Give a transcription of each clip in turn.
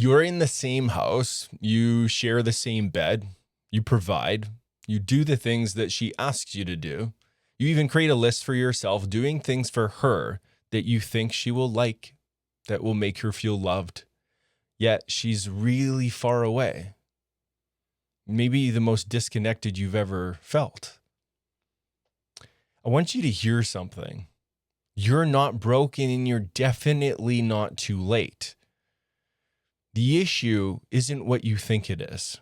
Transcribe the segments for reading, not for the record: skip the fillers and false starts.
You're in the same house, you share the same bed, you provide, you do the things that she asks you to do. You even create a list for yourself, doing things for her that you think she will like, that will make her feel loved. Yet she's really far away. Maybe the most disconnected you've ever felt. I want you to hear something. You're not broken and you're definitely not too late. The issue isn't what you think it is.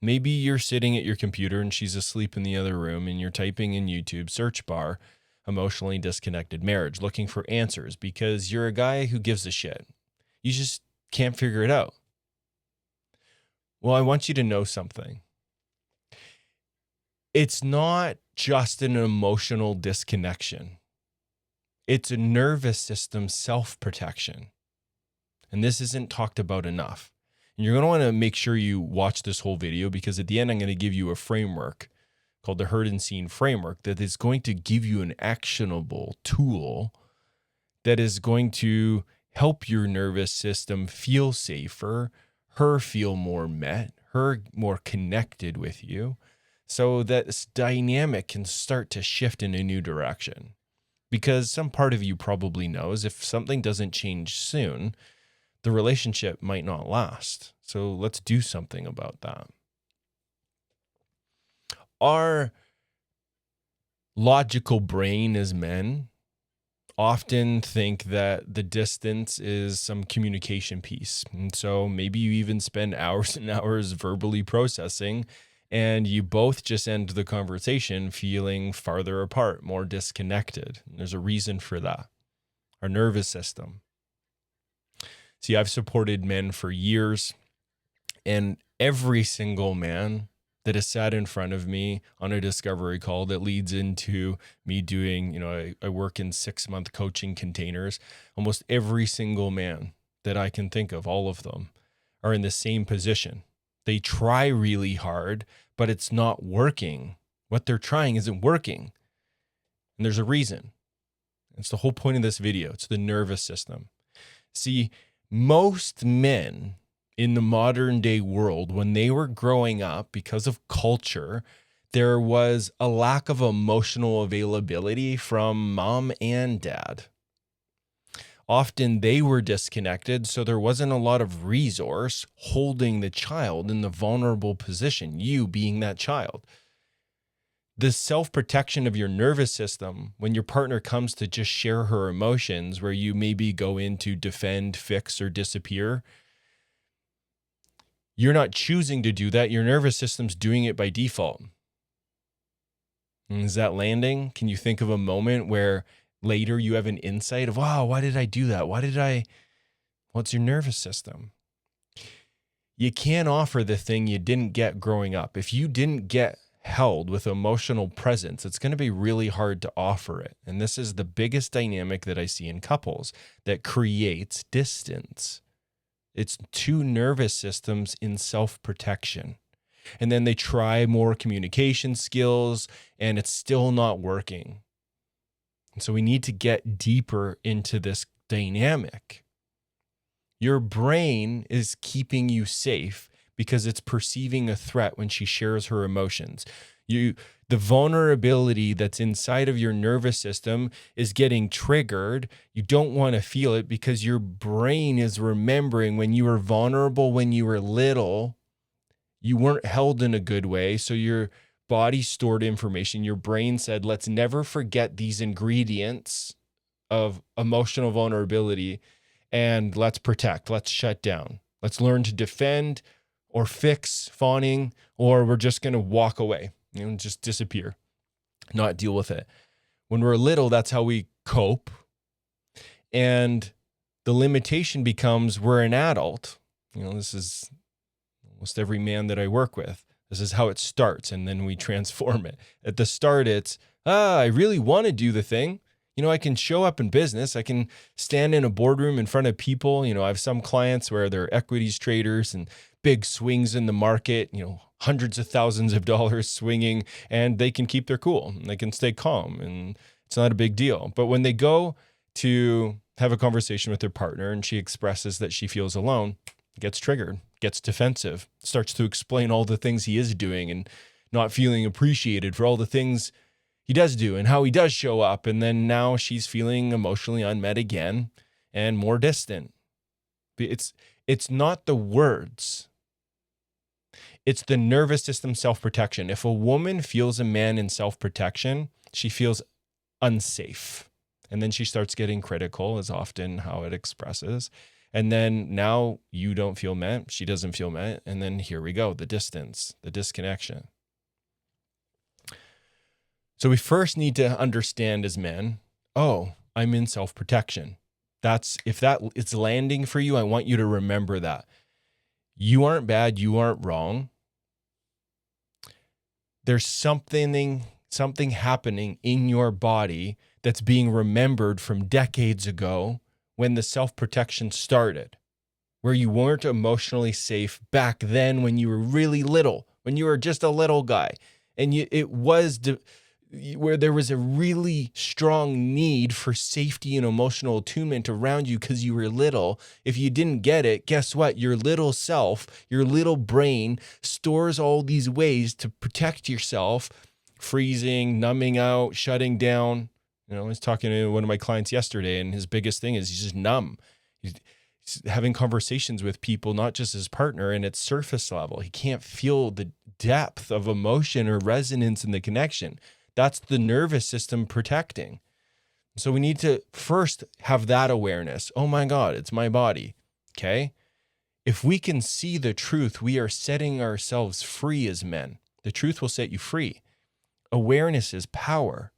Maybe you're sitting at your computer and she's asleep in the other room and you're typing in YouTube search bar, emotionally disconnected marriage, looking for answers because you're a guy who gives a shit. You just can't figure it out. Well, I want you to know something. It's not just an emotional disconnection. It's a nervous system self-protection. And this isn't talked about enough. And you're going to want to make sure you watch this whole video because at the end, I'm going to give you a framework called the Heard and Seen framework that is going to give you an actionable tool that is going to help your nervous system feel safer, her feel more met, her more connected with you, so that this dynamic can start to shift in a new direction. Because some part of you probably knows if something doesn't change soon, the relationship might not last. So let's do something about that. Our logical brain as men often think that the distance is some communication piece. And so maybe you even spend hours and hours verbally processing, and you both just end the conversation feeling farther apart, more disconnected. And there's a reason for that. Our nervous system. See, I've supported men for years, and every single man that has sat in front of me on a discovery call that leads into me doing, I work in 6-month coaching containers. Almost every single man that I can think of, all of them, are in the same position. They try really hard, but it's not working. What they're trying isn't working. And there's a reason. It's the whole point of this video. It's the nervous system. See, most men in the modern day world, when they were growing up, because of culture, there was a lack of emotional availability from mom and dad. Often they were disconnected, so there wasn't a lot of resource holding the child in the vulnerable position, you being that child. The self-protection of your nervous system, when your partner comes to just share her emotions, where you maybe go in to defend, fix, or disappear, you're not choosing to do that. Your nervous system's doing it by default. And is that landing? Can you think of a moment where later you have an insight of, wow, why did I do that? What's your nervous system? You can't offer the thing you didn't get growing up. If you didn't get held with emotional presence, it's going to be really hard to offer it. And this is the biggest dynamic that I see in couples that creates distance. It's two nervous systems in self-protection. And then they try more communication skills and it's still not working. And so we need to get deeper into this dynamic. Your brain is keeping you safe because it's perceiving a threat when she shares her emotions. The vulnerability that's inside of your nervous system is getting triggered. You don't want to feel it because your brain is remembering when you were vulnerable, when you were little, you weren't held in a good way. So your body stored information. Your brain said, let's never forget these ingredients of emotional vulnerability and let's protect, let's shut down. Let's learn to defend or fix fawning, or we're just going to walk away, just disappear, not deal with it. When we're little, that's how we cope. And the limitation becomes we're an adult. This is almost every man that I work with. This is how it starts, and then we transform it. At the start, it's, I really want to do the thing. I can show up in business. I can stand in a boardroom in front of people. I have some clients where they're equities traders and big swings in the market, hundreds of thousands of dollars swinging, and they can keep their cool and they can stay calm and it's not a big deal. But when they go to have a conversation with their partner and she expresses that she feels alone, gets triggered, gets defensive, starts to explain all the things he is doing and not feeling appreciated for all the things he does do and how he does show up. And then now she's feeling emotionally unmet again and more distant. It's not the words. It's the nervous system self-protection. If a woman feels a man in self-protection, she feels unsafe. And then she starts getting critical, is often how it expresses. And then now you don't feel met, she doesn't feel met. And then here we go, the distance, the disconnection. So we first need to understand as men, oh, I'm in self-protection. If it's landing for you, I want you to remember that. You aren't bad, you aren't wrong. There's something happening in your body that's being remembered from decades ago when the self-protection started, where you weren't emotionally safe back then when you were really little, when you were just a little guy. And where there was a really strong need for safety and emotional attunement around you because you were little. If you didn't get it, guess what? Your little self, your little brain stores all these ways to protect yourself, freezing, numbing out, shutting down. I was talking to one of my clients yesterday, and his biggest thing is he's just numb. He's having conversations with people, not just his partner, and it's surface level. He can't feel the depth of emotion or resonance in the connection. That's the nervous system protecting. So we need to first have that awareness. Oh my God, it's my body. Okay? If we can see the truth, we are setting ourselves free as men. The truth will set you free. Awareness is power.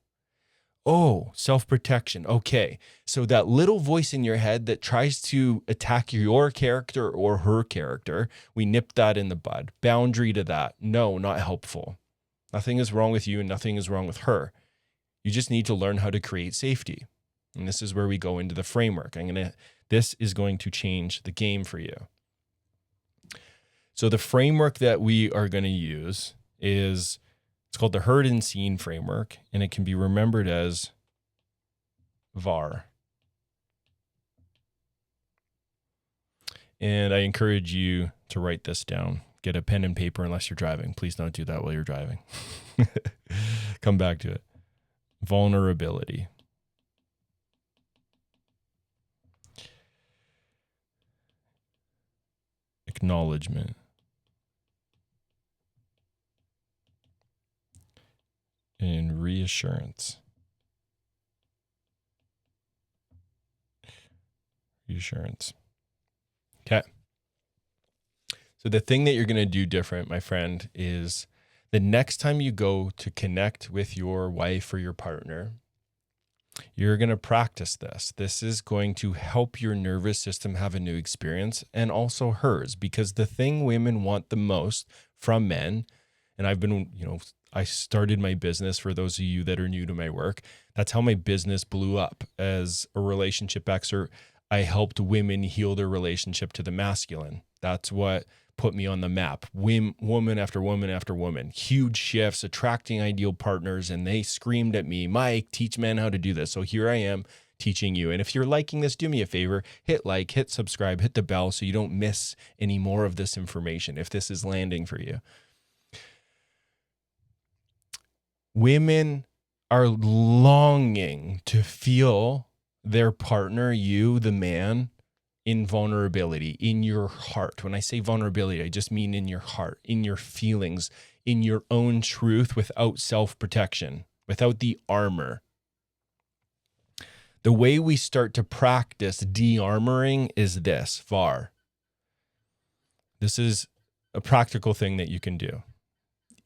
Oh, self-protection. Okay. So that little voice in your head that tries to attack your character or her character, we nip that in the bud. Boundary to that. No, not helpful. Nothing is wrong with you and nothing is wrong with her. You just need to learn how to create safety. And this is where we go into the framework. This is going to change the game for you. So the framework that we are going to use it's called the Heard and Seen framework, and it can be remembered as VAR. And I encourage you to write this down. Get a pen and paper unless you're driving. Please don't do that while you're driving. Come back to it. Vulnerability. Acknowledgement. And reassurance. Reassurance. Okay. So the thing that you're going to do different, my friend, is the next time you go to connect with your wife or your partner, you're going to practice this. This is going to help your nervous system have a new experience and also hers, because the thing women want the most from men, and I started my business, for those of you that are new to my work, that's how my business blew up as a relationship expert. I helped women heal their relationship to the masculine. That's what put me on the map. Woman after woman after woman, huge shifts, attracting ideal partners. And they screamed at me, Mike, teach men how to do this. So here I am teaching you. And if you're liking this, do me a favor, hit like, hit subscribe, hit the bell so you don't miss any more of this information if this is landing for you. Women are longing to feel their partner, you, the man, in vulnerability, in your heart. When I say vulnerability, I just mean in your heart, in your feelings, in your own truth, without self-protection, without the armor. The way we start to practice de-armoring is this, VAR. This is a practical thing that you can do,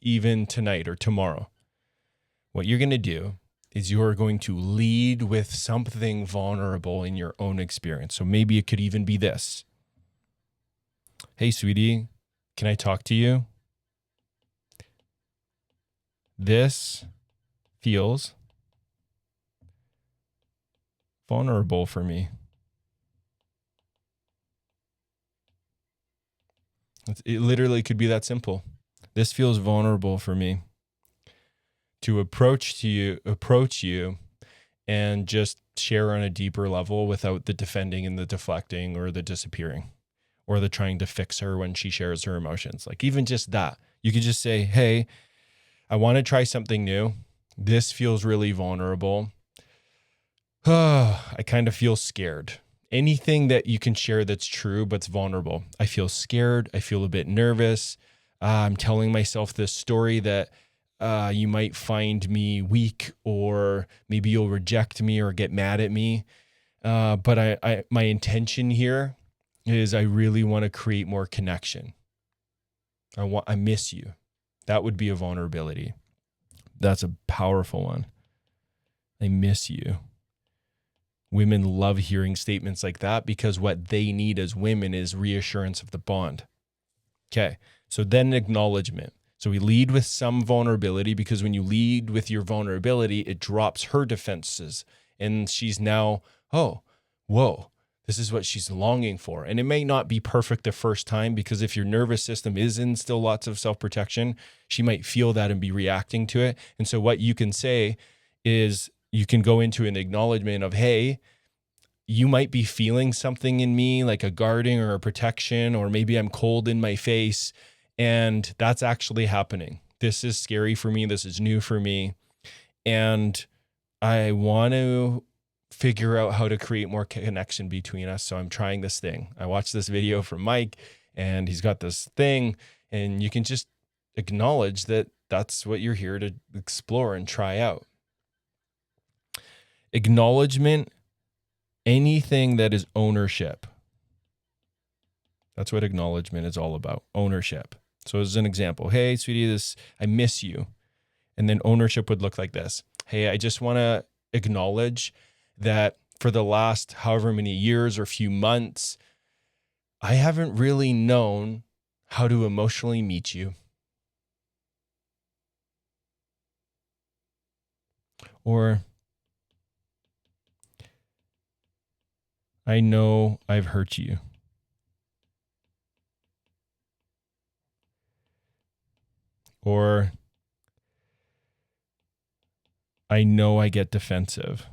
even tonight or tomorrow. What you're going to do is you're going to lead with something vulnerable in your own experience. So maybe it could even be this. Hey, sweetie, can I talk to you? This feels vulnerable for me. It literally could be that simple. This feels vulnerable for me. To approach you and just share on a deeper level without the defending and the deflecting or the disappearing or the trying to fix her when she shares her emotions. Like even just that, you could just say, hey, I want to try something new. This feels really vulnerable. I kind of feel scared. Anything that you can share that's true, but's vulnerable. I feel scared. I feel a bit nervous. I'm telling myself this story that you might find me weak, or maybe you'll reject me or get mad at me. But my intention here is I really want to create more connection. I miss you. That would be a vulnerability. That's a powerful one. I miss you. Women love hearing statements like that because what they need as women is reassurance of the bond. Okay, so then acknowledgement. So we lead with some vulnerability, because when you lead with your vulnerability, it drops her defenses. And she's now, oh, whoa, this is what she's longing for. And it may not be perfect the first time, because if your nervous system is in still lots of self-protection, she might feel that and be reacting to it. And so what you can say is you can go into an acknowledgement of, hey, you might be feeling something in me, like a guarding or a protection, or maybe I'm cold in my face. And that's actually happening. This is scary for me. This is new for me. And I want to figure out how to create more connection between us. So I'm trying this thing. I watched this video from Mike, and he's got this thing, and you can just acknowledge that that's what you're here to explore and try out. Acknowledgement, anything that is ownership. That's what acknowledgement is all about, ownership. So as an example, hey, sweetie, I miss you. And then ownership would look like this. Hey, I just want to acknowledge that for the last however many years or few months, I haven't really known how to emotionally meet you. Or I know I've hurt you. Or I know I get defensive.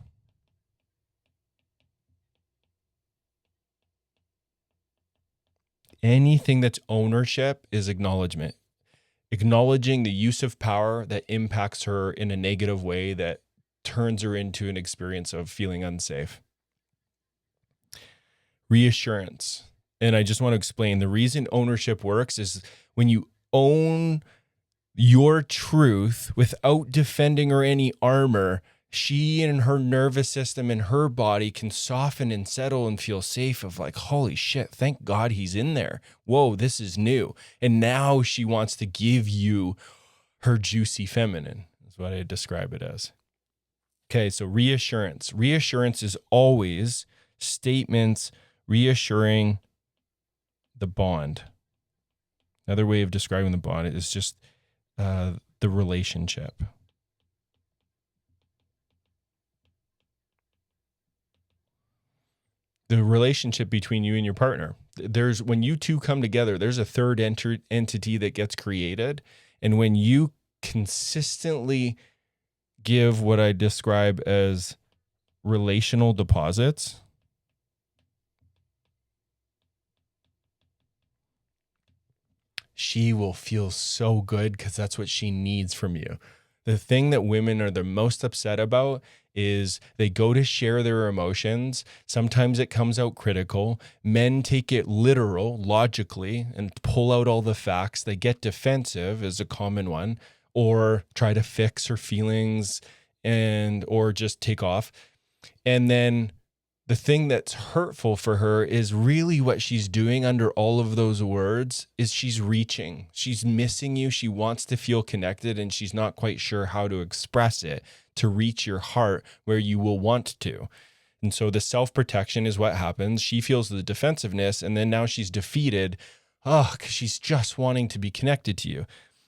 Anything that's ownership is acknowledgement. Acknowledging the use of power that impacts her in a negative way that turns her into an experience of feeling unsafe. Reassurance. And I just want to explain, the reason ownership works is when you own your truth without defending or any armor, she and her nervous system and her body can soften and settle and feel safe of like, holy shit, thank God he's in there. Whoa, this is new. And now she wants to give you her juicy feminine, is what I describe it as. Okay, so reassurance. Reassurance is always statements reassuring the bond. Another way of describing the bond is just the relationship. The relationship between you and your partner. When you two come together, there's a third entity that gets created. And when you consistently give what I describe as relational deposits, she will feel so good because that's what she needs from you. The thing that women are the most upset about is they go to share their emotions. Sometimes it comes out critical. Men take it literal, logically, and pull out all the facts. They get defensive is a common one, or try to fix her feelings or just take off. And then the thing that's hurtful for her is really what she's doing under all of those words is she's reaching. She's missing you. She wants to feel connected, and she's not quite sure how to express it to reach your heart where you will want to. And so the self-protection is what happens. She feels the defensiveness, and then now she's defeated. Because she's just wanting to be connected to you.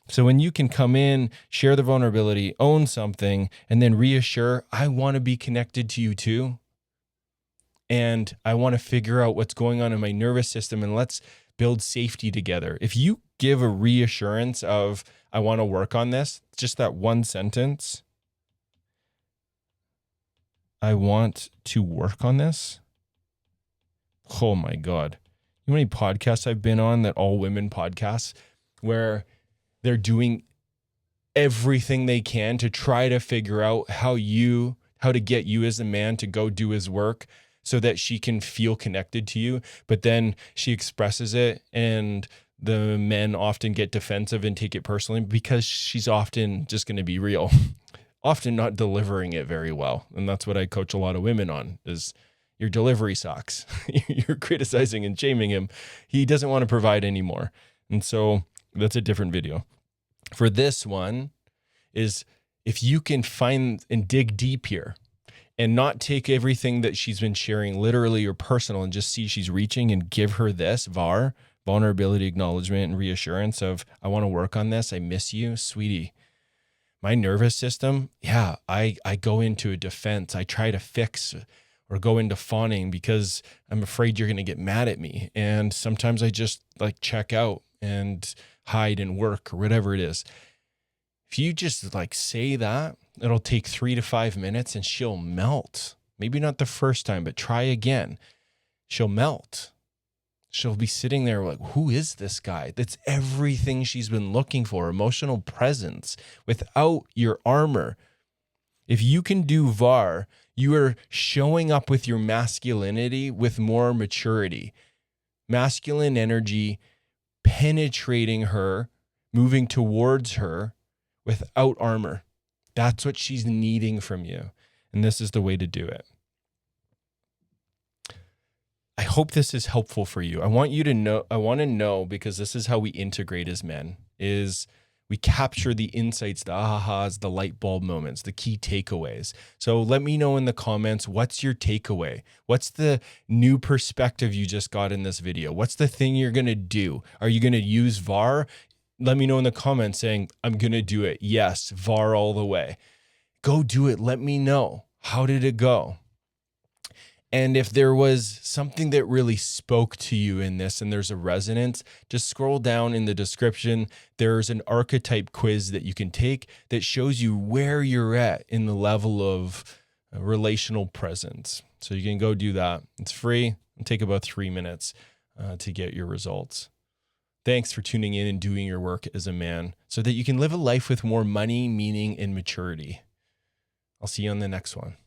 So when you can come in, share the vulnerability, own something, and then reassure, I want to be connected to you too. And I want to figure out what's going on in my nervous system, and let's build safety together. If you give a reassurance of, I want to work on this, just that one sentence, I want to work on this. Oh my God. You know how many podcasts I've been on that all women podcasts where they're doing everything they can to try to figure out how to get you as a man to go do his work so that she can feel connected to you. But then she expresses it and the men often get defensive and take it personally because she's often just going to be real, often not delivering it very well. And that's what I coach a lot of women on is your delivery sucks. You're criticizing and shaming him. He doesn't want to provide anymore. And so that's a different video. For this one is if you can find and dig deep here and not take everything that she's been sharing literally or personal and just see she's reaching and give her this VAR, vulnerability, acknowledgement, and reassurance of, I want to work on this. I miss you, sweetie. My nervous system, yeah, I go into a defense. I try to fix or go into fawning because I'm afraid you're going to get mad at me. And sometimes I just like check out and hide and work or whatever it is. If you just like say that, it'll take 3 to 5 minutes and she'll melt. Maybe not the first time, but try again. She'll melt. She'll be sitting there like, who is this guy? That's everything she's been looking for, emotional presence without your armor. If you can do VAR, you are showing up with your masculinity with more maturity. Masculine energy penetrating her, moving towards her without armor. That's what she's needing from you. And this is the way to do it. I hope this is helpful for you. I want to know because this is how we integrate as men is we capture the insights, the ahas, the light bulb moments, the key takeaways. So let me know in the comments, what's your takeaway? What's the new perspective you just got in this video? What's the thing you're going to do? Are you going to use VAR? Let me know in the comments saying, I'm going to do it. Yes, VAR all the way. Go do it. Let me know. How did it go? And if there was something that really spoke to you in this and there's a resonance, just scroll down in the description. There's an archetype quiz that you can take that shows you where you're at in the level of relational presence. So you can go do that. It's free. It'll take about 3 minutes to get your results. Thanks for tuning in and doing your work as a man so that you can live a life with more money, meaning, and maturity. I'll see you on the next one.